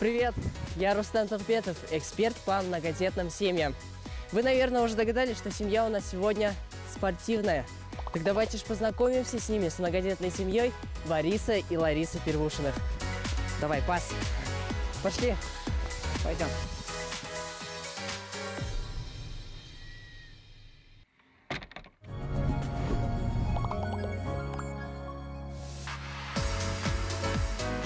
Привет! Я Рустам Талпетов, эксперт по многодетным семьям. Вы, наверное, уже догадались, что семья у нас сегодня спортивная. Так давайте же познакомимся с ними, с многодетной семьей Бориса и Ларисы Первушиных. Давай, пас. Пошли. Пойдем.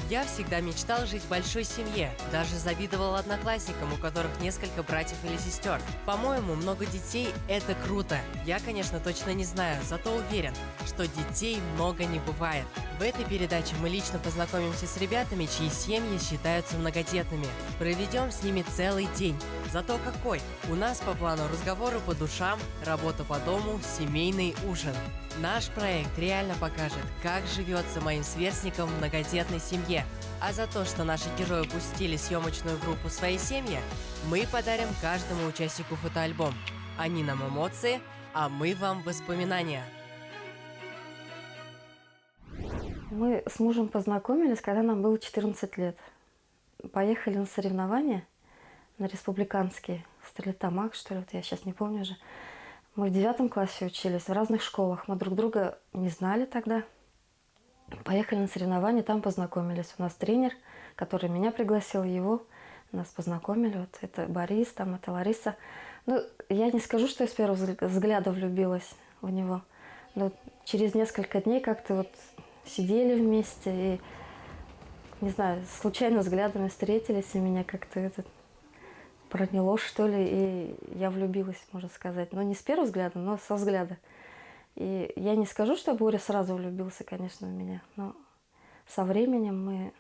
Я всегда мечтал жить в большой семье, даже завидовал одноклассникам, у которых несколько братьев или сестер. По-моему, много детей – это круто. Я, конечно, точно не знаю, зато уверен, что детей много не бывает. В этой передаче мы лично познакомимся с ребятами, чьи семьи считаются многодетными. Проведем с ними целый день. Зато какой! У нас по плану разговоры по душам, работа по дому, семейный ужин. Наш проект реально покажет, как живется моим сверстникам в многодетной семье. А за то, что наши герои пустили съемочную группу в своей семье, мы подарим каждому участнику фотоальбом. Они нам эмоции, а мы вам воспоминания. Мы с мужем познакомились, когда нам было 14 лет. Поехали на соревнования, на республиканские, Стерлитамак, что ли, вот я сейчас не помню уже. Мы в 9 классе учились, в разных школах. Мы друг друга не знали тогда. Поехали на соревнования, там познакомились. У нас тренер, который меня пригласил, его нас познакомили. Вот это Борис, там это Лариса. Ну, я не скажу, что я с первого взгляда влюбилась в него. Но через несколько дней как-то вот сидели вместе и, не знаю, случайно взглядами встретились, и меня как-то это проняло, что ли, и я влюбилась, можно сказать. Но не с первого взгляда, но со взгляда. И я не скажу, что Боря сразу влюбился, конечно, в меня, но со временем мы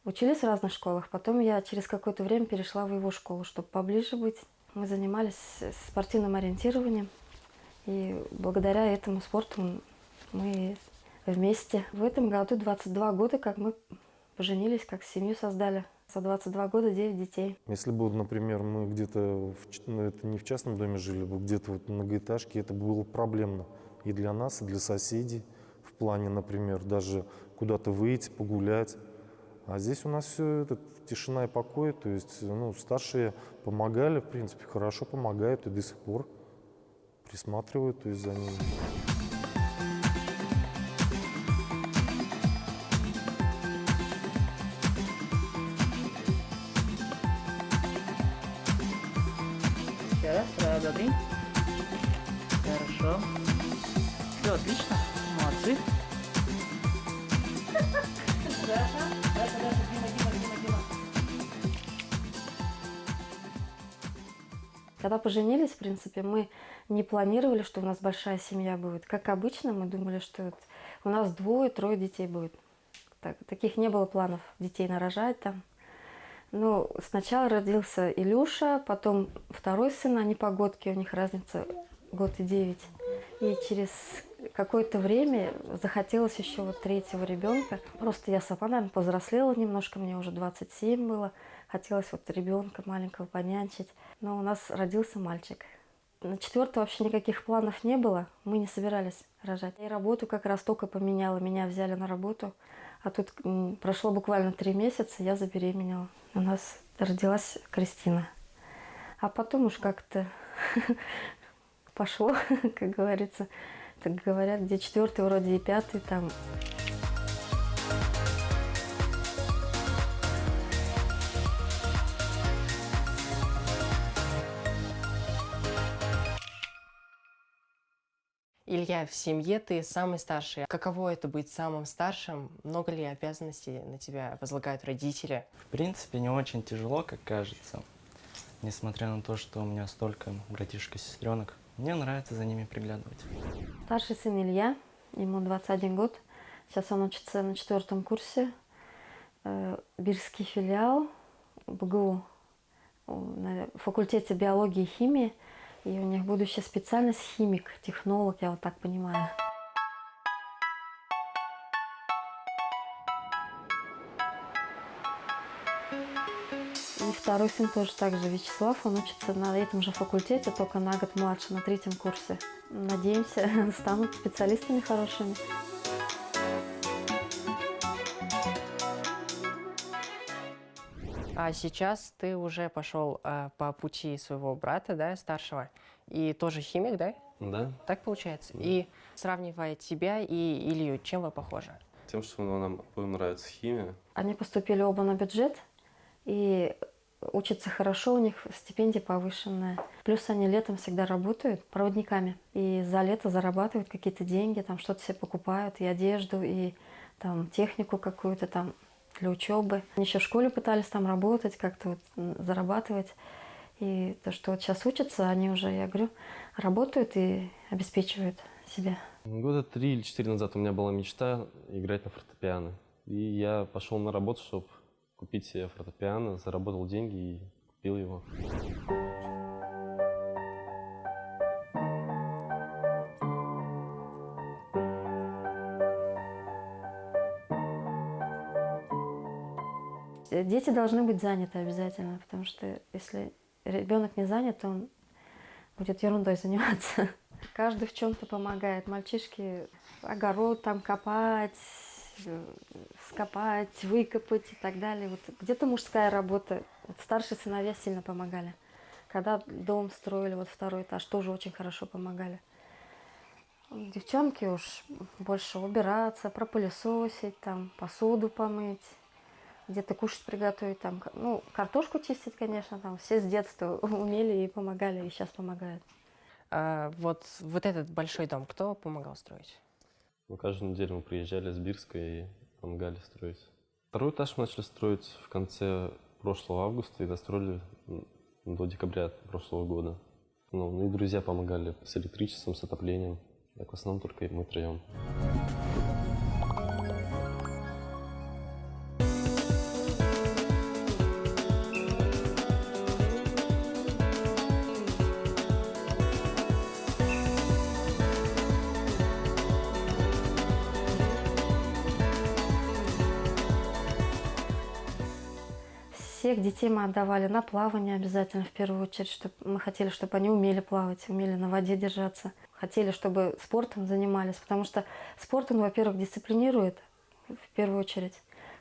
учились в разных школах. Потом я через какое-то время перешла в его школу, чтобы поближе быть. Мы занимались спортивным ориентированием, и благодаря этому спорту мы вместе. В этом году 22 года, как мы поженились, как семью создали. За 22 года 9 детей. Если бы, например, мы где-то, это не в частном доме жили, бы где-то вот в многоэтажке, это было проблемно и для нас, и для соседей. В плане, например, даже куда-то выйти, погулять. А здесь у нас все это тишина и покой. То есть, старшие помогали, в принципе, хорошо помогают и до сих пор присматривают, то есть, за ними. Раз, добрый. Хорошо. Все, отлично. Молодцы. Когда поженились, в принципе, мы не планировали, что у нас большая семья будет. Как обычно, мы думали, что у нас 2-3 детей будет. Таких не было планов детей нарожать там. Ну, сначала родился Илюша, потом второй сын, они погодки, у них разница 1 год и 9. И через какое-то время захотелось еще вот 3-го ребенка. Просто я сама, наверное, повзрослела немножко, мне уже 27 было. Хотелось вот ребенка маленького понянчить. Но у нас родился мальчик. На 4-го вообще никаких планов не было, мы не собирались рожать. И работу как раз только поменяла, меня взяли на работу. А тут прошло буквально 3 месяца, я забеременела. У нас родилась Кристина. А потом уж как-то пошло, как говорится. Так говорят, где 4-й, вроде и 5-й там. Илья, в семье ты самый старший. Каково это быть самым старшим? Много ли обязанностей на тебя возлагают родители? В принципе, не очень тяжело, как кажется. Несмотря на то, что у меня столько братишек и сестренок, мне нравится за ними приглядывать. Старший сын Илья, ему 21 год. Сейчас он учится на 4-м курсе. Бирский филиал БГУ на факультете биологии и химии. И у них будущая специальность химик, технолог, я вот так понимаю. И второй сын тоже так же, Вячеслав, он учится на этом же факультете, только на год младше, на 3-м курсе. Надеемся, станут специалистами хорошими. А сейчас ты уже пошел по пути своего брата, да, старшего, и тоже химик, да? Да, Так получается? Да. И сравнивая тебя и Илью, чем вы похожи? тем, что нам обоим нравится химия. Они поступили оба на бюджет и учатся хорошо, у них стипендия повышенная. Плюс они летом всегда работают проводниками. И за лето зарабатывают какие-то деньги, там что-то себе покупают, и одежду, и там технику какую-то там для учебы. Они еще в школе пытались там работать, как-то вот зарабатывать. И то, что вот сейчас учатся, они уже, я говорю, работают и обеспечивают себя. Года 3 или 4 назад у меня была мечта играть на фортепиано. И я пошел на работу, чтобы купить себе фортепиано, заработал деньги и купил его. Дети должны быть заняты обязательно, потому что если ребенок не занят, то он будет ерундой заниматься. Каждый в чем-то помогает. Мальчишки огород там копать, скопать, выкопать и так далее. Вот где-то мужская работа. Вот старшие сыновья сильно помогали. Когда дом строили, вот второй этаж, тоже очень хорошо помогали. Девчонки уж больше убираться, пропылесосить, там, посуду помыть, где-то кушать приготовить, там, ну, картошку чистить, конечно, там, все с детства умели и помогали, и сейчас помогают. Вот этот большой дом кто помогал строить? Ну, каждую неделю мы приезжали с Бирска и помогали строить. Второй этаж мы начали строить в конце прошлого августа и достроили до декабря прошлого года. Ну и друзья помогали с электричеством, с отоплением. Так в основном только мы троем. Всех детей мы отдавали на плавание обязательно в первую очередь, чтобы мы хотели, чтобы они умели плавать, умели на воде держаться. Хотели, чтобы спортом занимались, потому что спорт, он, во-первых, дисциплинирует в первую очередь,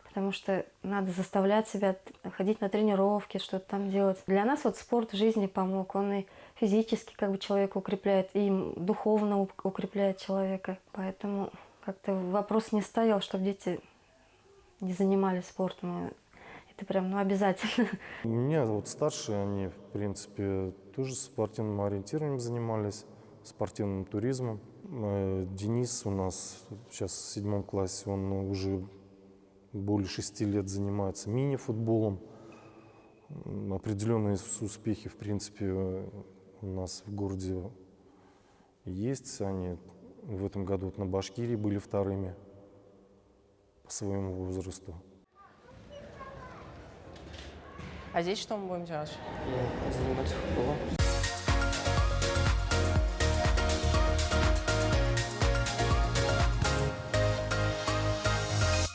потому что надо заставлять себя ходить на тренировки, что-то там делать. Для нас вот спорт в жизни помог, он и физически как бы человека укрепляет, и духовно укрепляет человека. Поэтому как-то вопрос не стоял, чтобы дети не занимались спортом. Это прям, ну, обязательно. У меня вот старшие, они, в принципе, тоже спортивным ориентированием занимались, спортивным туризмом. Денис у нас сейчас в 7 классе, он уже более 6 лет занимается мини-футболом. Определенные успехи, в принципе, у нас в городе есть. Они в этом году вот на Башкирии были вторыми по своему возрасту. А здесь что мы будем делать? Заниматься футболом.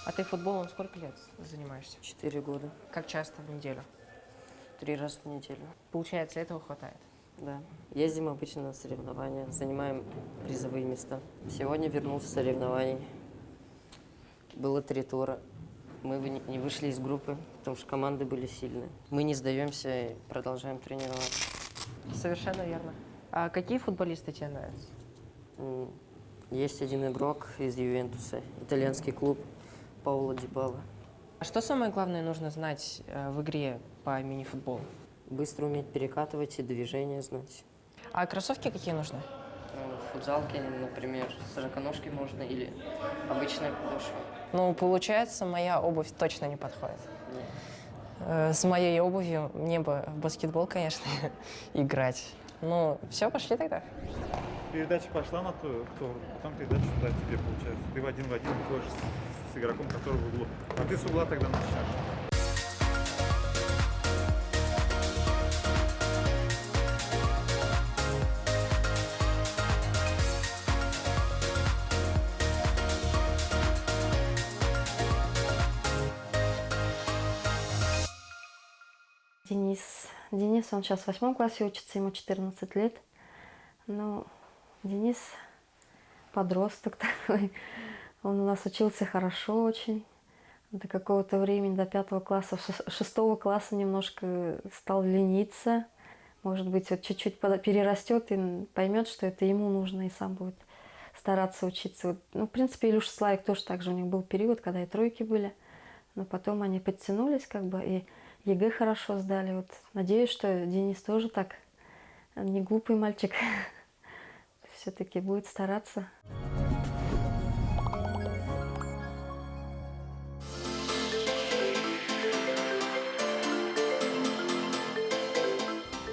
А ты футболом сколько лет занимаешься? 4 года. Как часто в неделю? 3 раза в неделю. Получается, этого хватает? Да. Ездим обычно на соревнования, занимаем призовые места. Сегодня вернулся с соревнований. Было 3 тура. Мы не вышли из группы, потому что команды были сильные. Мы не сдаемся и продолжаем тренироваться. Совершенно верно. А какие футболисты тебе нравятся? Есть один игрок из Ювентуса, итальянский клуб Пауло Дибала. А что самое главное нужно знать в игре по мини-футболу? Быстро уметь перекатывать и движения знать. А кроссовки какие нужны? В футзалке, например, широконожки можно или обычная подошва. Ну, получается, моя обувь точно не подходит. Нет. С моей обувью мне бы в баскетбол, конечно, играть. Ну, все, пошли тогда. Передача пошла на ту сторону, потом передача туда тебе получается. Ты в один выходишь с игроком, который в углу. А ты с угла тогда начинаешь. Денис, он сейчас в 8 классе учится, ему 14 лет. Ну, Денис подросток такой. Он у нас учился хорошо очень. До какого-то времени, до 5 класса, 6 класса немножко стал лениться. Может быть, вот чуть-чуть перерастет и поймет, что это ему нужно, и сам будет стараться учиться. Вот, ну, в принципе, Илюша Славик тоже так же. У них был период, когда и тройки были. Но потом они подтянулись, как бы, и ЕГЭ хорошо сдали. Вот надеюсь, что Денис тоже так не глупый мальчик. Все-таки будет стараться.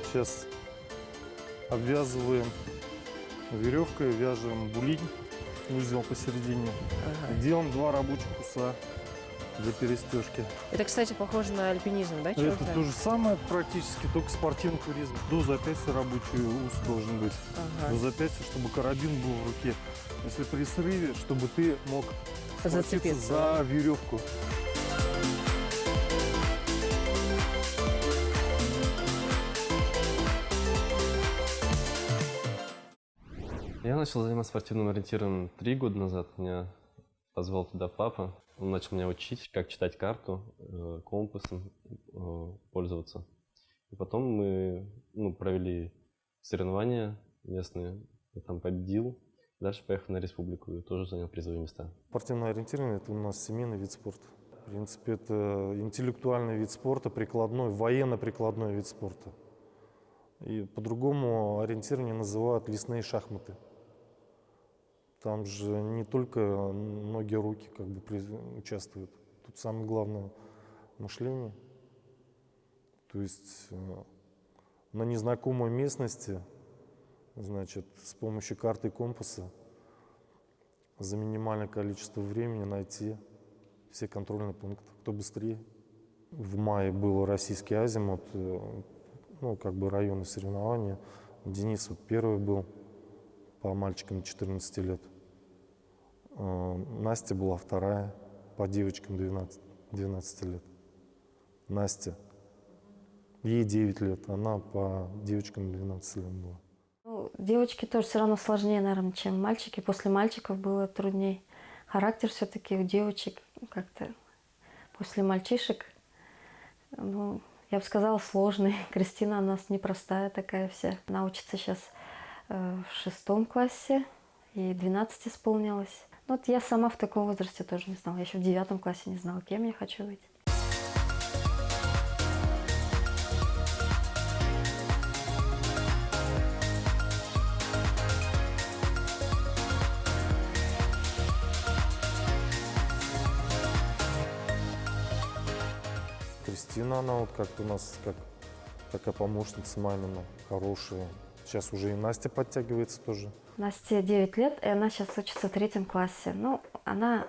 Сейчас обвязываем веревкой, вяжем булинь, узел посередине. Ага. Делаем 2 рабочих уса для перестежки. Это, кстати, похоже на альпинизм, да? чего-то? Это то же самое практически, только спортивный туризм. До запястья рабочий ус должен быть. Ага. До запястья, чтобы карабин был в руке. Если при срыве, чтобы ты мог схватиться Зацепиться, за да? веревку. Я начал заниматься спортивным ориентированием 3 года назад. Меня позвал туда папа. Он начал меня учить, как читать карту, компасом пользоваться. И потом мы провели соревнования местные. Я там победил. Дальше поехал на республику и тоже занял призовые места. Спортивное ориентирование – это у нас семейный вид спорта. В принципе, это интеллектуальный вид спорта, прикладной, военно-прикладной вид спорта. И по-другому ориентирование называют лесные шахматы. Там же не только ноги, руки как бы участвуют. Тут самое главное мышление. То есть на незнакомой местности, значит, с помощью карты и компаса за минимальное количество времени найти все контрольные пункты. Кто быстрее. В мае был российский азимут, ну, как бы районные соревнования. Денис вот первый был по мальчикам 14 лет. Настя была вторая по девочкам 12 лет. Настя. Ей 9 лет, она по девочкам 12 лет была. Ну, девочки тоже все равно сложнее, наверное, чем мальчики. После мальчиков было труднее. Характер все-таки у девочек как-то после мальчишек, ну, я бы сказала, сложный. Кристина у нас непростая такая вся. Она учится сейчас в 6 классе, ей 12 исполнилось. Ну, вот я сама в таком возрасте тоже не знала. Я еще в 9 классе не знала, кем я хочу быть. Кристина, она вот как у нас как такая помощница мамина, хорошая. Сейчас уже и Настя подтягивается тоже. Насте 9 лет, и она сейчас учится в 3 классе. Ну, она,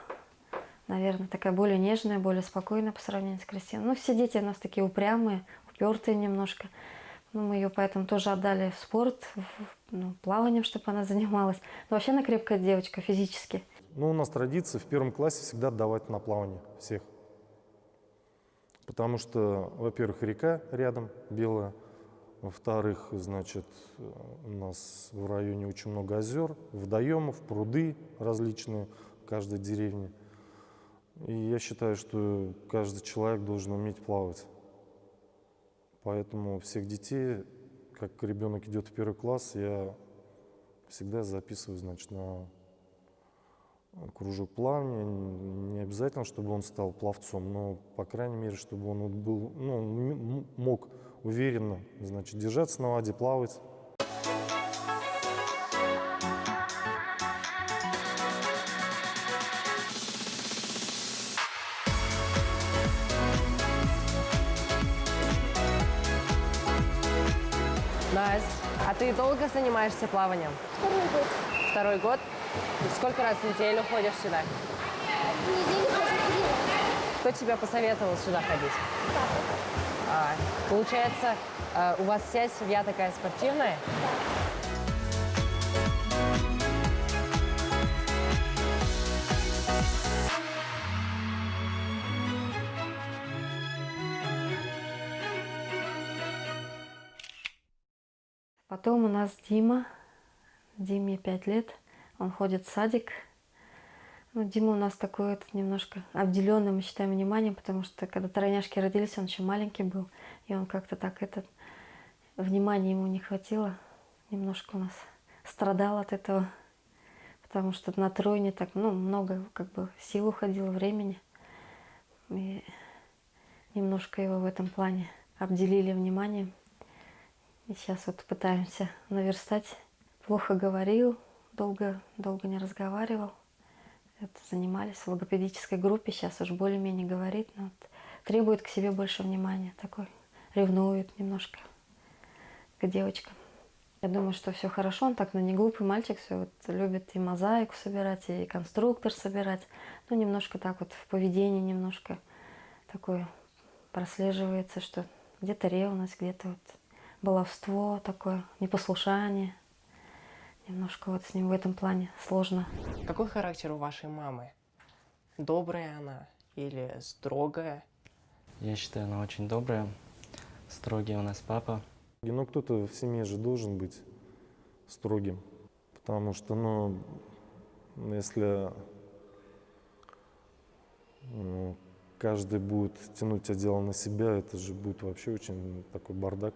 наверное, такая более нежная, более спокойная по сравнению с Кристиной. Ну, все дети у нас такие упрямые, упертые немножко. Ну, мы ее поэтому тоже отдали в спорт, плаванием, чтобы она занималась. Но вообще она крепкая девочка физически. Ну, у нас традиция в 1 классе всегда отдавать на плавание всех. Потому что, во-первых, река рядом, белая. Во-вторых, значит, у нас в районе очень много озер, водоемов, пруды различные в каждой деревне. И я считаю, что каждый человек должен уметь плавать. Поэтому всех детей, как ребенок идет в 1 класс, я всегда записываю, значит, на кружок плавания. Не обязательно, чтобы он стал пловцом, но, по крайней мере, чтобы он был, ну, мог уверенно, значит, держаться на воде, плавать. Настя, а ты долго занимаешься плаванием? 2 год. Сколько раз в неделю ходишь сюда? В неделю хожу 3 раза. Кто тебя посоветовал сюда ходить? Папа. Получается, у вас вся семья такая спортивная? Потом у нас Дима. Диме 5 лет. Он ходит в садик. Ну, Дима у нас такой этот, немножко обделенный, мы считаем, вниманием, потому что когда тройняшки родились, он еще маленький был, и он как-то так этот, внимания ему не хватило, немножко у нас страдал от этого, потому что на тройне так, ну, много как бы сил уходило, времени, и немножко его в этом плане обделили вниманием, и сейчас вот пытаемся наверстать. Плохо говорил, долго не разговаривал. Это занимались в логопедической группе, сейчас уж более-менее говорит, но вот требует к себе больше внимания, такой ревнует немножко к девочкам. Я думаю, что все хорошо, он так, но не глупый мальчик, все вот любит и мозаику собирать, и конструктор собирать, но немножко так вот в поведении немножко такое прослеживается, что где-то ревность, где-то вот баловство такое, непослушание. Немножко вот с ним в этом плане сложно. Какой характер у вашей мамы? Добрая она или строгая? Я считаю, она очень добрая. Строгий у нас папа. Но кто-то в семье же должен быть строгим, потому что, ну, если каждый будет тянуть одеяло на себя, это же будет вообще очень такой бардак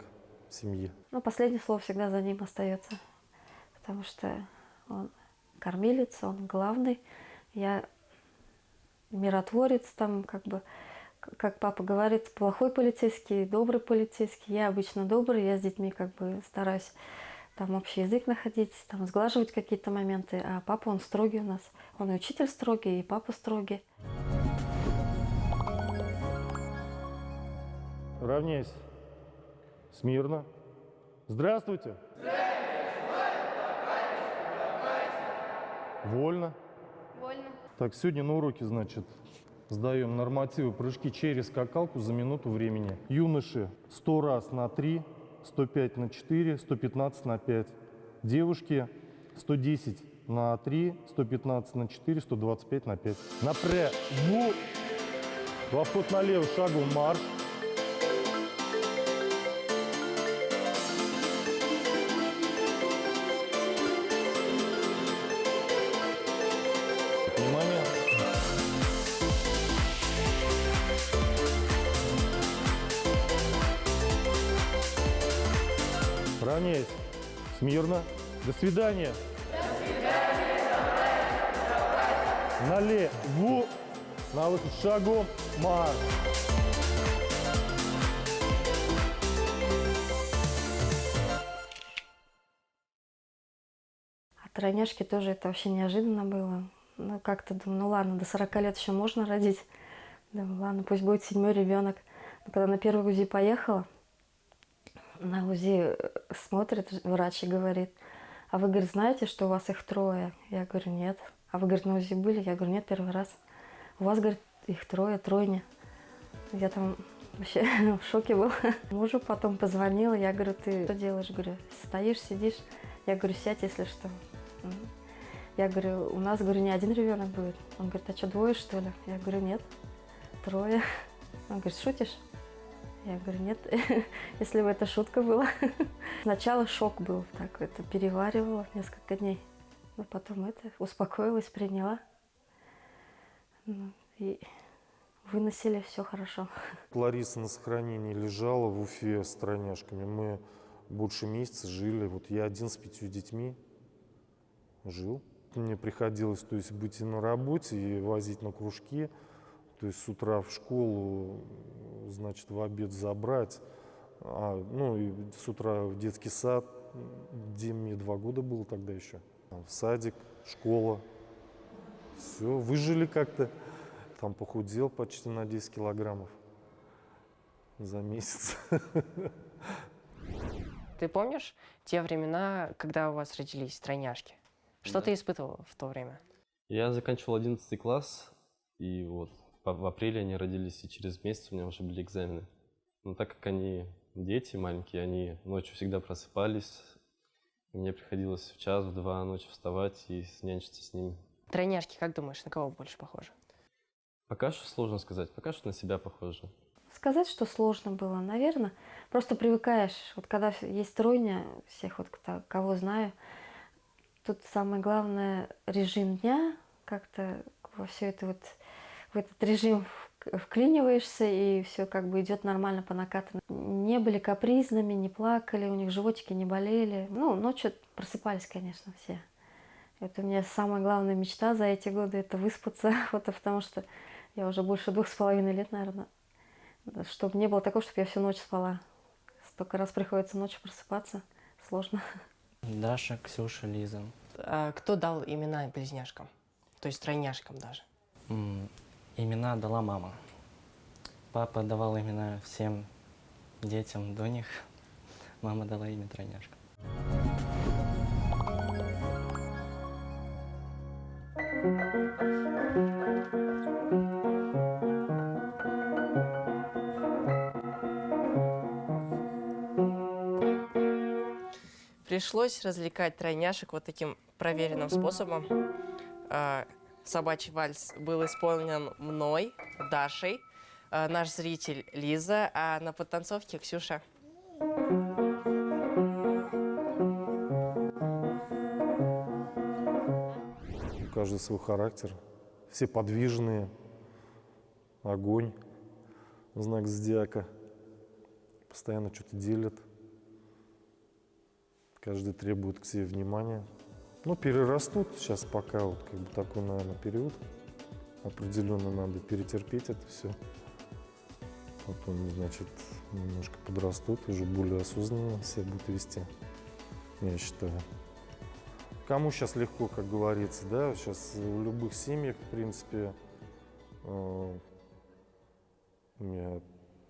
в семье. Но последнее слово всегда за ним остается, потому что он кормилец, он главный. Я миротворец, там как бы, как папа говорит, плохой полицейский, добрый полицейский. Я обычно добрый, я с детьми как бы стараюсь там общий язык находить, там сглаживать какие-то моменты. А папа, он строгий у нас. Он и учитель строгий, и папа строгий. Равняйся. Смирно. Здравствуйте. Вольно. Больно. Так, сегодня на уроке, значит, сдаем нормативы прыжки через скакалку за минуту времени. Юноши 100 раз на 3, 105 на 4, 115 на 5. Девушки 110 на 3, 115 на 4, 125 на 5. Напрягу. Во вход налево, шагом марш. Внимание. Равняйся. Смирно. До свидания. До свидания. Налево. На выход шагом марш. А тройняшки тоже это вообще неожиданно было. Ну, как-то думаю, ну ладно, до 40 лет еще можно родить. Думаю, ладно, пусть будет 7-й ребенок. Но когда на первый УЗИ поехала, на УЗИ смотрит врач и говорит: а вы, говорит, знаете, что у вас их 3? Я говорю: нет. А вы, говорит, на УЗИ были? Я говорю: нет, первый раз. У вас, говорит, их 3, тройня. Я там вообще в шоке была. Мужу потом позвонила, я говорю: ты что делаешь? Говорю: стоишь, сидишь? Я говорю: сядь, если что. Я говорю: у нас, говорю, не 1 ребенок будет. Он говорит: а что, 2, что ли? Я говорю: нет, 3. Он говорит: шутишь? Я говорю: нет, если бы это шутка была. Сначала шок был, так это переваривала несколько дней. Но потом это успокоилась, приняла. Ну, и выносили, все хорошо. Лариса на сохранении лежала в Уфе с тройняшками. Мы больше месяца жили. Вот я один с 5 детьми жил. Мне приходилось, то есть, быть и на работе, и возить на кружки. То есть с утра в школу, значит, в обед забрать. Ну и с утра в детский сад, где мне 2 года было тогда еще. В садик, школа. Все, выжили как-то. Там похудел почти на 10 килограммов за месяц. Ты помнишь те времена, когда у вас родились тройняшки? Что ты испытывал в то время? Я заканчивал 11 класс, и вот в апреле они родились, и через месяц у меня уже были экзамены. Но так как они дети маленькие, они ночью всегда просыпались, и мне приходилось в час, в 2 ночи вставать и нянчиться с ними. Тройняшки, как думаешь, на кого больше похожи? Пока что сложно сказать, пока что на себя похоже. Сказать, что сложно было, наверное, просто привыкаешь. Вот когда есть тройня, всех вот кого знаю, тут самое главное режим дня, как-то во все это вот, в этот режим вклиниваешься, и все как бы идет нормально по накатанной. Не были капризными, не плакали, у них животики не болели. Ну, ночью просыпались, конечно, все. Это у меня самая главная мечта за эти годы — это выспаться, вот, потому что я уже больше 2,5 лет, наверное, чтобы не было такого, чтобы я всю ночь спала. Столько раз приходится ночью просыпаться, сложно. Даша, Ксюша, Лиза. А кто дал имена близняшкам? То есть тройняшкам даже? Имена дала мама. Папа давал имена всем детям до них. Мама дала имя тройняшкам. Пришлось развлекать тройняшек вот таким проверенным способом. Собачий вальс был исполнен мной, Дашей, наш зритель Лиза, а на подтанцовке Ксюша. У каждого свой характер. Все подвижные. Огонь. Знак зодиака. Постоянно что-то делят. Каждый требует к себе внимания. Ну, перерастут сейчас пока вот как бы такой, наверное, период. Определенно надо перетерпеть это все. Потом, значит, немножко подрастут, уже более осознанно себя будут вести, я считаю. Кому сейчас легко, как говорится, да, сейчас в любых семьях, в принципе, я,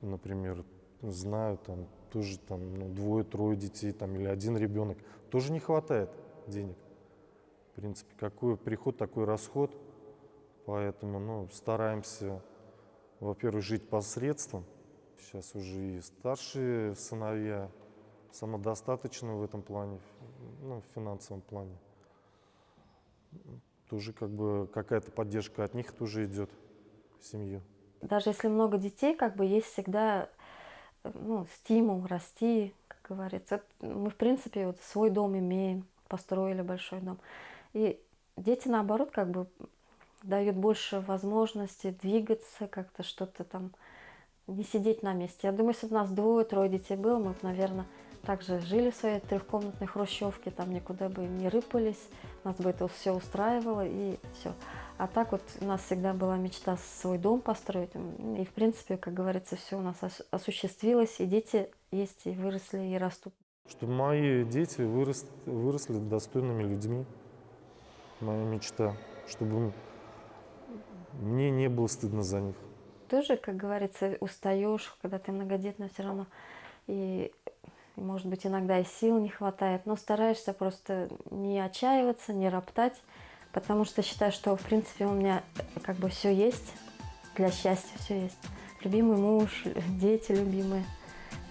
например, знаю, там, тоже там, 2-3 детей, там, или 1 ребенок, тоже не хватает денег. В принципе, какой приход, такой расход. Поэтому, стараемся, во-первых, жить по средствам. Сейчас уже и старшие сыновья самодостаточны в этом плане, в финансовом плане. Тоже как бы какая-то поддержка от них тоже идет в семью. Даже если много детей, как бы есть всегда стимул расти, как говорится. Мы, в принципе, вот свой дом имеем, построили большой дом. И дети, наоборот, как бы дают больше возможностей двигаться, как-то что-то там, не сидеть на месте. Я думаю, если бы у нас 2-3 детей было, мы бы, наверное, также жили в своей 3-комнатной хрущевке, там никуда бы не рыпались, нас бы это все устраивало, и все. А так вот у нас всегда была мечта свой дом построить, и, в принципе, как говорится, все у нас осуществилось, и дети есть, и выросли, и растут. Чтобы мои дети выросли достойными людьми, моя мечта, чтобы мне не было стыдно за них. Тоже, как говорится, устаешь, когда ты многодетная все равно, и, может быть, иногда и сил не хватает, но стараешься просто не отчаиваться, не роптать, потому что считаю, что, в принципе, у меня как бы все есть, для счастья все есть. Любимый муж, дети любимые,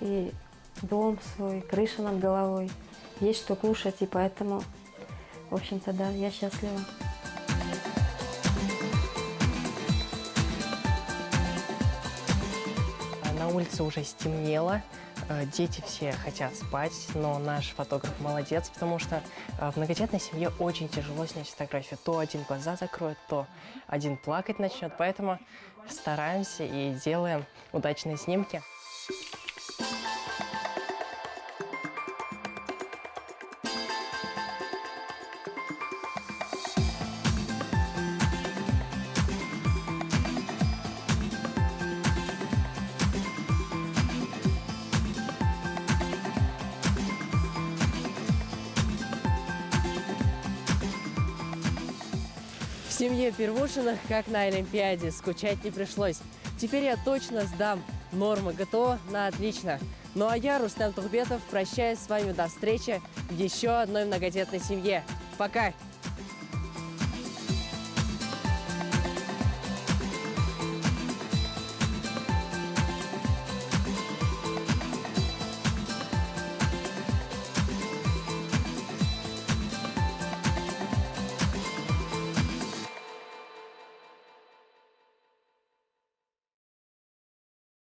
и дом свой, крыша над головой, есть что кушать, и поэтому, в общем-то, да, я счастлива. На улице уже стемнело, дети все хотят спать, но наш фотограф молодец, потому что в многодетной семье очень тяжело снять фотографию. То один глаза закроет, то один плакать начнет, поэтому стараемся и делаем удачные снимки. В семье Первушиных, как на Олимпиаде, скучать не пришлось. Теперь я точно сдам нормы ГТО на отлично. Ну а я, Рустем Тухбетов, прощаюсь с вами до встречи в еще одной многодетной семье. Пока!